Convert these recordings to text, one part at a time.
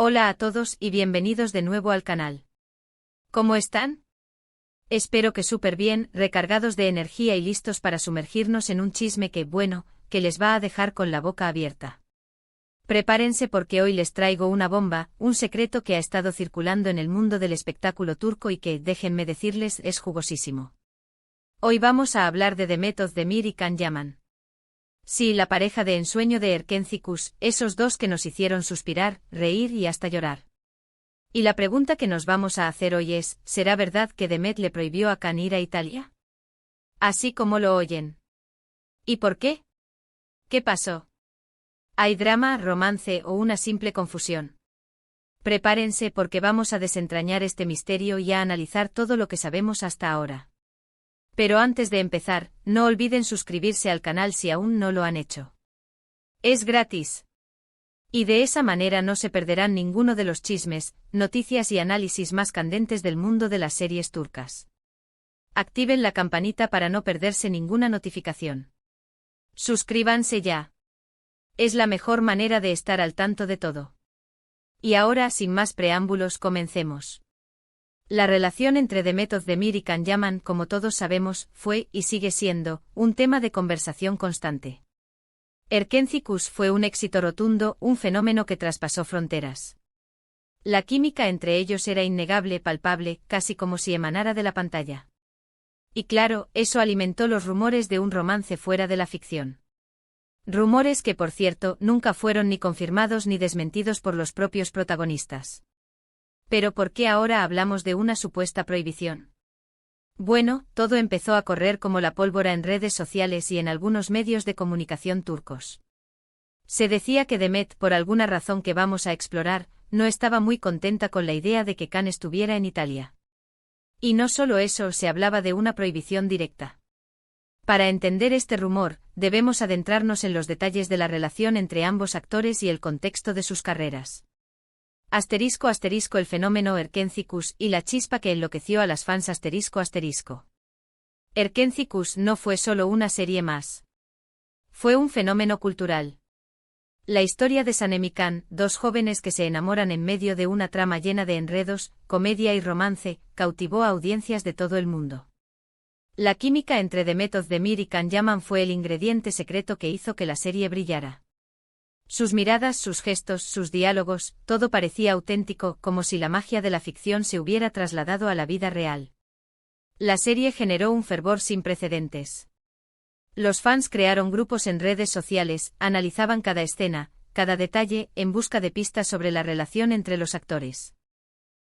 Hola a todos y bienvenidos de nuevo al canal. ¿Cómo están? Espero que súper bien, recargados de energía y listos para sumergirnos en un chisme que les va a dejar con la boca abierta. Prepárense porque hoy les traigo una bomba, un secreto que ha estado circulando en el mundo del espectáculo turco y que, déjenme decirles, es jugosísimo. Hoy vamos a hablar de Demet Özdemir y Can Yaman. Sí, la pareja de ensueño de Erkenci, esos dos que nos hicieron suspirar, reír y hasta llorar. Y la pregunta que nos vamos a hacer hoy es, ¿será verdad que Demet le prohibió a Can ir a Italia? Así como lo oyen. ¿Y por qué? ¿Qué pasó? ¿Hay drama, romance o una simple confusión? Prepárense porque vamos a desentrañar este misterio y a analizar todo lo que sabemos hasta ahora. Pero antes de empezar, no olviden suscribirse al canal si aún no lo han hecho. Es gratis. Y de esa manera no se perderán ninguno de los chismes, noticias y análisis más candentes del mundo de las series turcas. Activen la campanita para no perderse ninguna notificación. Suscríbanse ya. Es la mejor manera de estar al tanto de todo. Y ahora, sin más preámbulos, comencemos. La relación entre Demet Özdemir y Can Yaman, como todos sabemos, fue, y sigue siendo, un tema de conversación constante. Erkenci fue un éxito rotundo, un fenómeno que traspasó fronteras. La química entre ellos era innegable, palpable, casi como si emanara de la pantalla. Y claro, eso alimentó los rumores de un romance fuera de la ficción. Rumores que, por cierto, nunca fueron ni confirmados ni desmentidos por los propios protagonistas. ¿Pero por qué ahora hablamos de una supuesta prohibición? Bueno, todo empezó a correr como la pólvora en redes sociales y en algunos medios de comunicación turcos. Se decía que Demet, por alguna razón que vamos a explorar, no estaba muy contenta con la idea de que Can estuviera en Italia. Y no solo eso, se hablaba de una prohibición directa. Para entender este rumor, debemos adentrarnos en los detalles de la relación entre ambos actores y el contexto de sus carreras. *** El fenómeno Erkenci y la chispa que enloqueció a las fans ***. Erkenci no fue solo una serie más. Fue un fenómeno cultural. La historia de Sanem y Can, dos jóvenes que se enamoran en medio de una trama llena de enredos, comedia y romance, cautivó a audiencias de todo el mundo. La química entre Demet Özdemir y Can Yaman fue el ingrediente secreto que hizo que la serie brillara. Sus miradas, sus gestos, sus diálogos, todo parecía auténtico, como si la magia de la ficción se hubiera trasladado a la vida real. La serie generó un fervor sin precedentes. Los fans crearon grupos en redes sociales, analizaban cada escena, cada detalle, en busca de pistas sobre la relación entre los actores.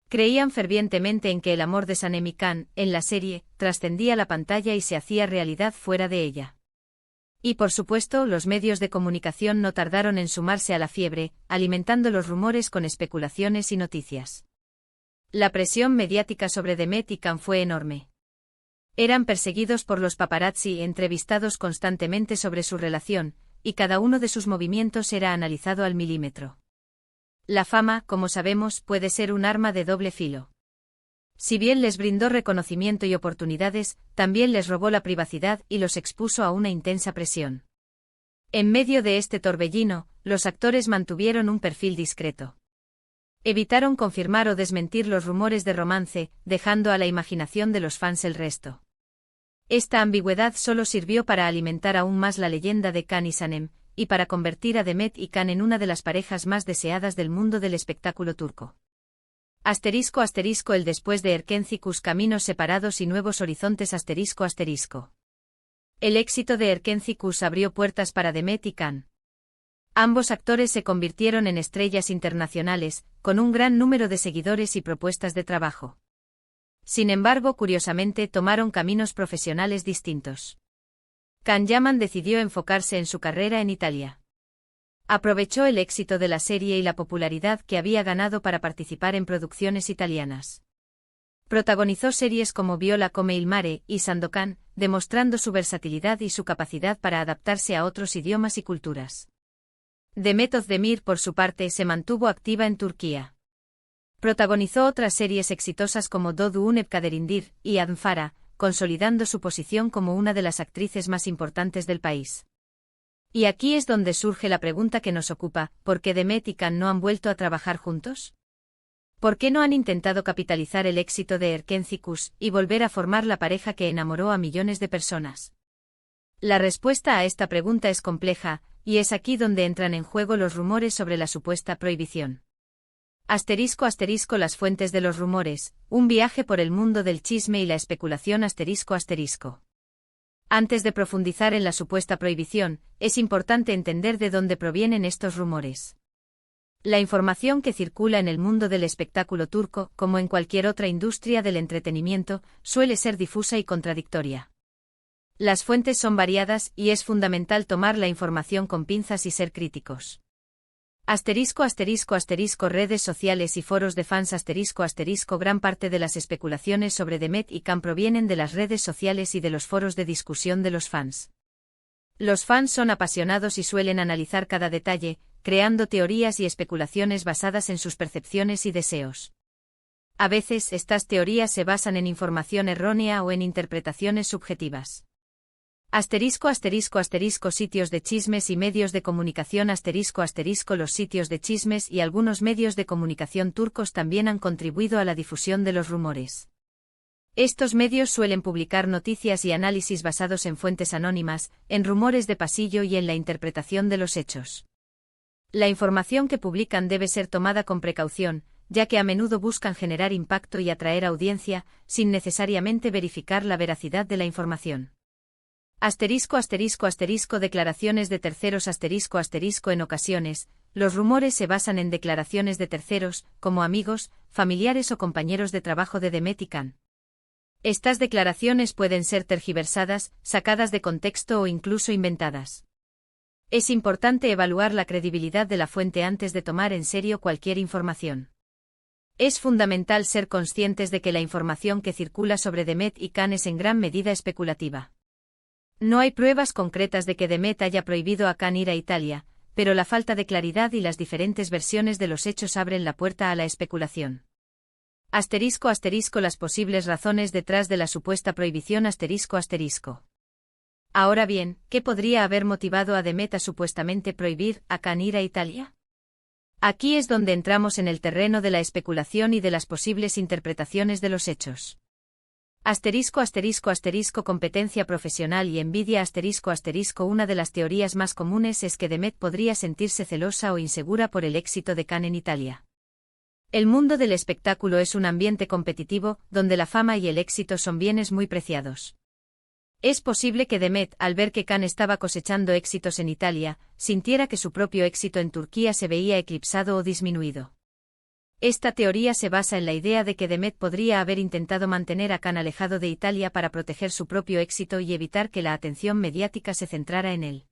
Creían fervientemente en que el amor de Sanem y Can, en la serie, trascendía la pantalla y se hacía realidad fuera de ella. Y por supuesto, los medios de comunicación no tardaron en sumarse a la fiebre, alimentando los rumores con especulaciones y noticias. La presión mediática sobre Demet y Can fue enorme. Eran perseguidos por los paparazzi, entrevistados constantemente sobre su relación, y cada uno de sus movimientos era analizado al milímetro. La fama, como sabemos, puede ser un arma de doble filo. Si bien les brindó reconocimiento y oportunidades, también les robó la privacidad y los expuso a una intensa presión. En medio de este torbellino, los actores mantuvieron un perfil discreto. Evitaron confirmar o desmentir los rumores de romance, dejando a la imaginación de los fans el resto. Esta ambigüedad solo sirvió para alimentar aún más la leyenda de Can y Sanem, y para convertir a Demet y Can en una de las parejas más deseadas del mundo del espectáculo turco. *** El después de Erkenci caminos separados y nuevos horizontes ***. El éxito de Erkenci abrió puertas para Demet y Can. Ambos actores se convirtieron en estrellas internacionales, con un gran número de seguidores y propuestas de trabajo. Sin embargo, curiosamente, tomaron caminos profesionales distintos. Can Yaman decidió enfocarse en su carrera en Italia. Aprovechó el éxito de la serie y la popularidad que había ganado para participar en producciones italianas. Protagonizó series como Viola come il mare y Sandokan, demostrando su versatilidad y su capacidad para adaptarse a otros idiomas y culturas. Demet Özdemir, por su parte, se mantuvo activa en Turquía. Protagonizó otras series exitosas como Doğduğun Evkaderindir y Adnfara, consolidando su posición como una de las actrices más importantes del país. Y aquí es donde surge la pregunta que nos ocupa: ¿por qué Demet y Can no han vuelto a trabajar juntos? ¿Por qué no han intentado capitalizar el éxito de Erkenciskus y volver a formar la pareja que enamoró a millones de personas? La respuesta a esta pregunta es compleja, y es aquí donde entran en juego los rumores sobre la supuesta prohibición. Las fuentes de los rumores, un viaje por el mundo del chisme y la especulación. Antes de profundizar en la supuesta prohibición, es importante entender de dónde provienen estos rumores. La información que circula en el mundo del espectáculo turco, como en cualquier otra industria del entretenimiento, suele ser difusa y contradictoria. Las fuentes son variadas y es fundamental tomar la información con pinzas y ser críticos. Redes sociales y foros de fans. Gran parte de las especulaciones sobre Demet y Can provienen de las redes sociales y de los foros de discusión de los fans. Los fans son apasionados y suelen analizar cada detalle, creando teorías y especulaciones basadas en sus percepciones y deseos. A veces estas teorías se basan en información errónea o en interpretaciones subjetivas. Sitios de chismes y medios de comunicación. Los sitios de chismes y algunos medios de comunicación turcos también han contribuido a la difusión de los rumores. Estos medios suelen publicar noticias y análisis basados en fuentes anónimas, en rumores de pasillo y en la interpretación de los hechos. La información que publican debe ser tomada con precaución, ya que a menudo buscan generar impacto y atraer audiencia, sin necesariamente verificar la veracidad de la información. Declaraciones de terceros. En ocasiones, los rumores se basan en declaraciones de terceros, como amigos, familiares o compañeros de trabajo de Demet y Can. Estas declaraciones pueden ser tergiversadas, sacadas de contexto o incluso inventadas. Es importante evaluar la credibilidad de la fuente antes de tomar en serio cualquier información. Es fundamental ser conscientes de que la información que circula sobre Demet y Can es en gran medida especulativa. No hay pruebas concretas de que Demet haya prohibido a Can ir a Italia, pero la falta de claridad y las diferentes versiones de los hechos abren la puerta a la especulación. Las posibles razones detrás de la supuesta prohibición. Ahora bien, ¿qué podría haber motivado a Demet a supuestamente prohibir a Can ir a Italia? Aquí es donde entramos en el terreno de la especulación y de las posibles interpretaciones de los hechos. Competencia profesional y envidia. Una de las teorías más comunes es que Demet podría sentirse celosa o insegura por el éxito de Can en Italia. El mundo del espectáculo es un ambiente competitivo, donde la fama y el éxito son bienes muy preciados. Es posible que Demet, al ver que Can estaba cosechando éxitos en Italia, sintiera que su propio éxito en Turquía se veía eclipsado o disminuido. Esta teoría se basa en la idea de que Demet podría haber intentado mantener a Can alejado de Italia para proteger su propio éxito y evitar que la atención mediática se centrara en él.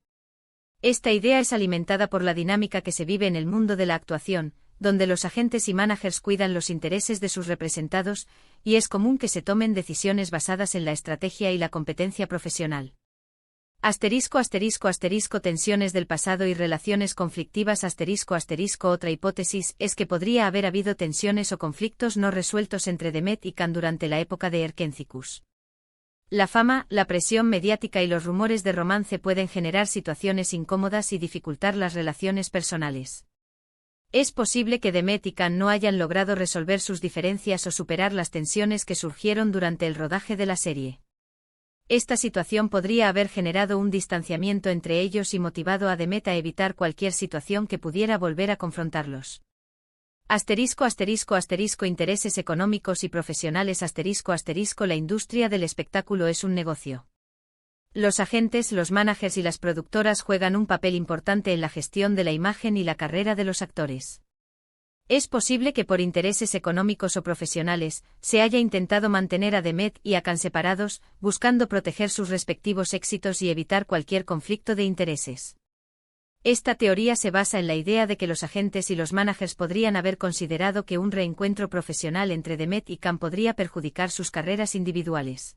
Esta idea es alimentada por la dinámica que se vive en el mundo de la actuación, donde los agentes y managers cuidan los intereses de sus representados, y es común que se tomen decisiones basadas en la estrategia y la competencia profesional. Tensiones del pasado y relaciones conflictivas. Otra hipótesis es que podría haber habido tensiones o conflictos no resueltos entre Demet y Can durante la época de Erkenciskus. La fama, la presión mediática y los rumores de romance pueden generar situaciones incómodas y dificultar las relaciones personales. Es posible que Demet y Can no hayan logrado resolver sus diferencias o superar las tensiones que surgieron durante el rodaje de la serie. Esta situación podría haber generado un distanciamiento entre ellos y motivado a Demet a evitar cualquier situación que pudiera volver a confrontarlos. Intereses económicos y profesionales. La industria del espectáculo es un negocio. Los agentes, los managers y las productoras juegan un papel importante en la gestión de la imagen y la carrera de los actores. Es posible que por intereses económicos o profesionales, se haya intentado mantener a Demet y a Can separados, buscando proteger sus respectivos éxitos y evitar cualquier conflicto de intereses. Esta teoría se basa en la idea de que los agentes y los managers podrían haber considerado que un reencuentro profesional entre Demet y Can podría perjudicar sus carreras individuales.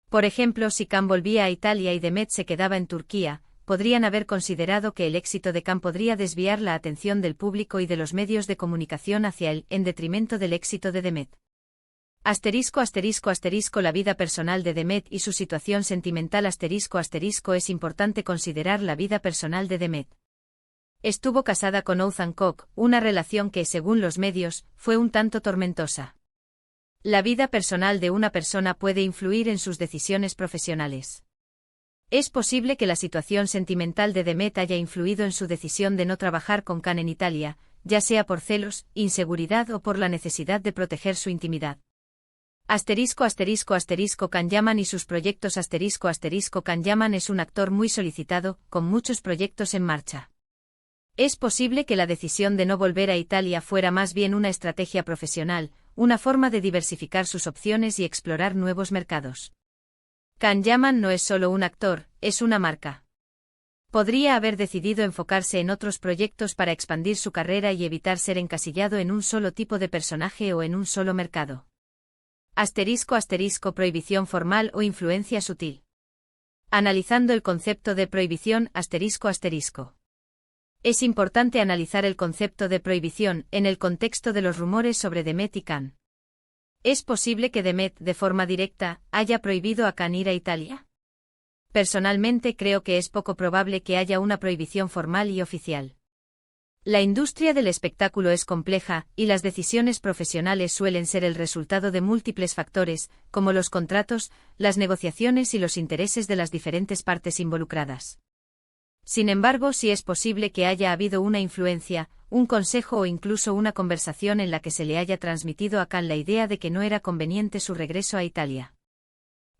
Por ejemplo, si Can volvía a Italia y Demet se quedaba en Turquía, podrían haber considerado que el éxito de Can podría desviar la atención del público y de los medios de comunicación hacia él, en detrimento del éxito de Demet. Asterisco asterisco asterisco La vida personal de Demet y su situación sentimental asterisco asterisco Es importante considerar la vida personal de Demet. Estuvo casada con Othman Koch, una relación que, según los medios, fue un tanto tormentosa. La vida personal de una persona puede influir en sus decisiones profesionales. Es posible que la situación sentimental de Demet haya influido en su decisión de no trabajar con Khan en Italia, ya sea por celos, inseguridad o por la necesidad de proteger su intimidad. Asterisco asterisco asterisco Can Yaman y sus proyectos asterisco asterisco Can Yaman es un actor muy solicitado, con muchos proyectos en marcha. Es posible que la decisión de no volver a Italia fuera más bien una estrategia profesional, una forma de diversificar sus opciones y explorar nuevos mercados. Can Yaman no es solo un actor, es una marca. Podría haber decidido enfocarse en otros proyectos para expandir su carrera y evitar ser encasillado en un solo tipo de personaje o en un solo mercado. Asterisco asterisco Prohibición formal o influencia sutil. Analizando el concepto de prohibición asterisco asterisco. Es importante analizar el concepto de prohibición en el contexto de los rumores sobre Demet y Khan. ¿Es posible que Demet, de forma directa, haya prohibido a Khan ir a Italia? Personalmente creo que es poco probable que haya una prohibición formal y oficial. La industria del espectáculo es compleja, y las decisiones profesionales suelen ser el resultado de múltiples factores, como los contratos, las negociaciones y los intereses de las diferentes partes involucradas. Sin embargo, sí es posible que haya habido una influencia, un consejo o incluso una conversación en la que se le haya transmitido a Khan la idea de que no era conveniente su regreso a Italia.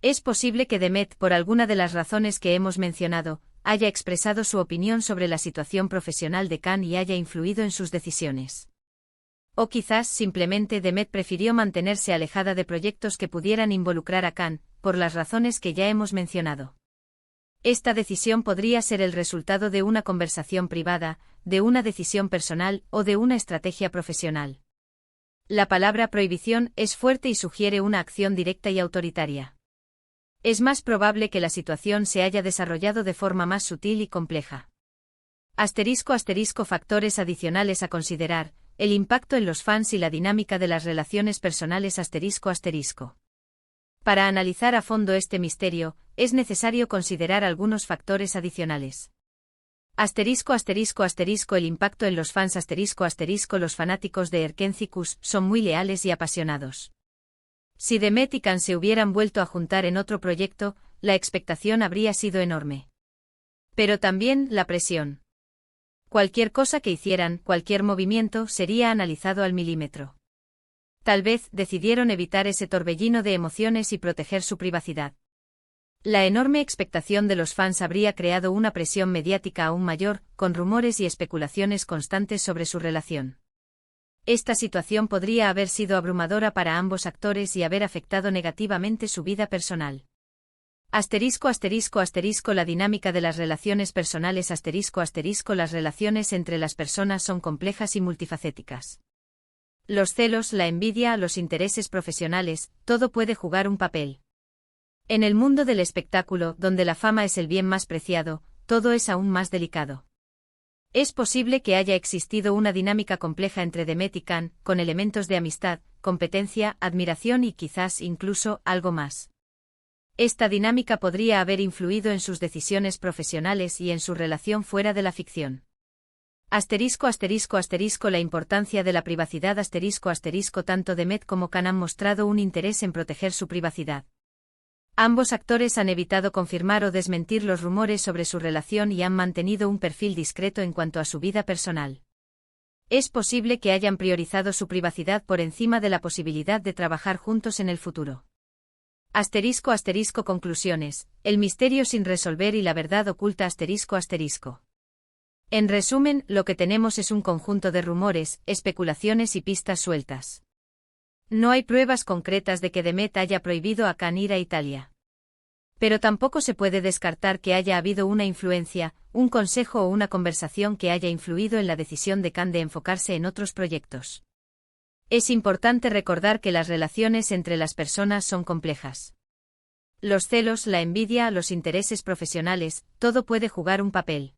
Es posible que Demet, por alguna de las razones que hemos mencionado, haya expresado su opinión sobre la situación profesional de Khan y haya influido en sus decisiones. O quizás simplemente Demet prefirió mantenerse alejada de proyectos que pudieran involucrar a Khan, por las razones que ya hemos mencionado. Esta decisión podría ser el resultado de una conversación privada, de una decisión personal o de una estrategia profesional. La palabra prohibición es fuerte y sugiere una acción directa y autoritaria. Es más probable que la situación se haya desarrollado de forma más sutil y compleja. Asterisco asterisco Factores adicionales a considerar, el impacto en los fans y la dinámica de las relaciones personales asterisco asterisco. Para analizar a fondo este misterio, es necesario considerar algunos factores adicionales. Asterisco asterisco asterisco El impacto en los fans asterisco asterisco Los fanáticos de Erkencikus son muy leales y apasionados. Si Demet y Khan se hubieran vuelto a juntar en otro proyecto, la expectación habría sido enorme. Pero también la presión. Cualquier cosa que hicieran, cualquier movimiento, sería analizado al milímetro. Tal vez decidieron evitar ese torbellino de emociones y proteger su privacidad. La enorme expectación de los fans habría creado una presión mediática aún mayor, con rumores y especulaciones constantes sobre su relación. Esta situación podría haber sido abrumadora para ambos actores y haber afectado negativamente su vida personal. Asterisco asterisco asterisco La dinámica de las relaciones personales asterisco asterisco Las relaciones entre las personas son complejas y multifacéticas. Los celos, la envidia, los intereses profesionales, todo puede jugar un papel. En el mundo del espectáculo, donde la fama es el bien más preciado, todo es aún más delicado. Es posible que haya existido una dinámica compleja entre Demet y Khan, con elementos de amistad, competencia, admiración y quizás incluso algo más. Esta dinámica podría haber influido en sus decisiones profesionales y en su relación fuera de la ficción. Asterisco asterisco asterisco La importancia de la privacidad asterisco asterisco Tanto Demet como Khan han mostrado un interés en proteger su privacidad. Ambos actores han evitado confirmar o desmentir los rumores sobre su relación y han mantenido un perfil discreto en cuanto a su vida personal. Es posible que hayan priorizado su privacidad por encima de la posibilidad de trabajar juntos en el futuro. Asterisco asterisco Conclusiones, el misterio sin resolver y la verdad oculta asterisco asterisco. En resumen, lo que tenemos es un conjunto de rumores, especulaciones y pistas sueltas. No hay pruebas concretas de que Demet haya prohibido a Khan ir a Italia. Pero tampoco se puede descartar que haya habido una influencia, un consejo o una conversación que haya influido en la decisión de Khan de enfocarse en otros proyectos. Es importante recordar que las relaciones entre las personas son complejas. Los celos, la envidia, los intereses profesionales, todo puede jugar un papel.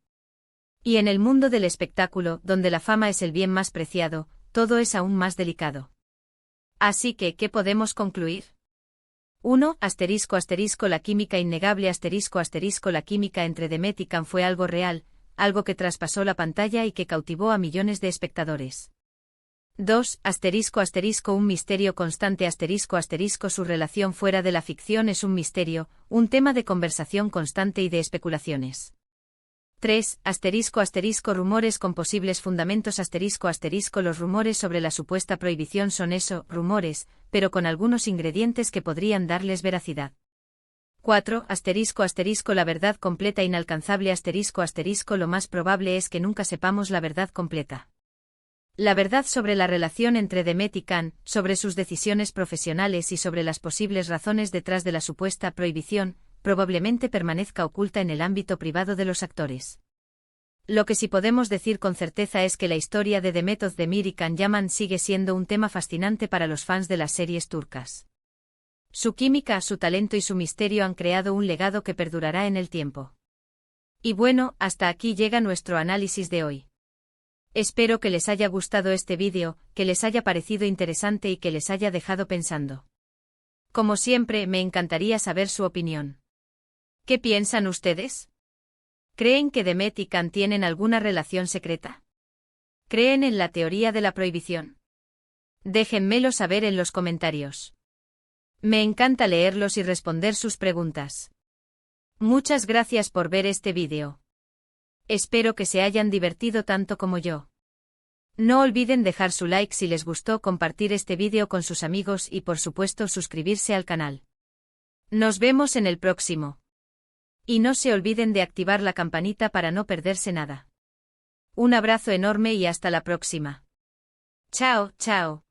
Y en el mundo del espectáculo, donde la fama es el bien más preciado, todo es aún más delicado. Así que, ¿qué podemos concluir? 1. La química innegable la química entre Demet y Can fue algo real, algo que traspasó la pantalla y que cautivó a millones de espectadores. 2. Un misterio constante su relación fuera de la ficción es un misterio, un tema de conversación constante y de especulaciones. 3. Rumores con posibles fundamentos los rumores sobre la supuesta prohibición son eso, rumores, pero con algunos ingredientes que podrían darles veracidad. 4. La verdad completa inalcanzable lo más probable es que nunca sepamos la verdad completa. La verdad sobre la relación entre Demet y Can, sobre sus decisiones profesionales y sobre las posibles razones detrás de la supuesta prohibición, probablemente permanezca oculta en el ámbito privado de los actores. Lo que sí podemos decir con certeza es que la historia de Demet Özdemir y Can Yaman sigue siendo un tema fascinante para los fans de las series turcas. Su química, su talento y su misterio han creado un legado que perdurará en el tiempo. Y bueno, hasta aquí llega nuestro análisis de hoy. Espero que les haya gustado este vídeo, que les haya parecido interesante y que les haya dejado pensando. Como siempre, me encantaría saber su opinión. ¿Qué piensan ustedes? ¿Creen que Demet y Can tienen alguna relación secreta? ¿Creen en la teoría de la prohibición? Déjenmelo saber en los comentarios. Me encanta leerlos y responder sus preguntas. Muchas gracias por ver este vídeo. Espero que se hayan divertido tanto como yo. No olviden dejar su like si les gustó, compartir este vídeo con sus amigos y por supuesto suscribirse al canal. Nos vemos en el próximo. Y no se olviden de activar la campanita para no perderse nada. Un abrazo enorme y hasta la próxima. Chao, chao.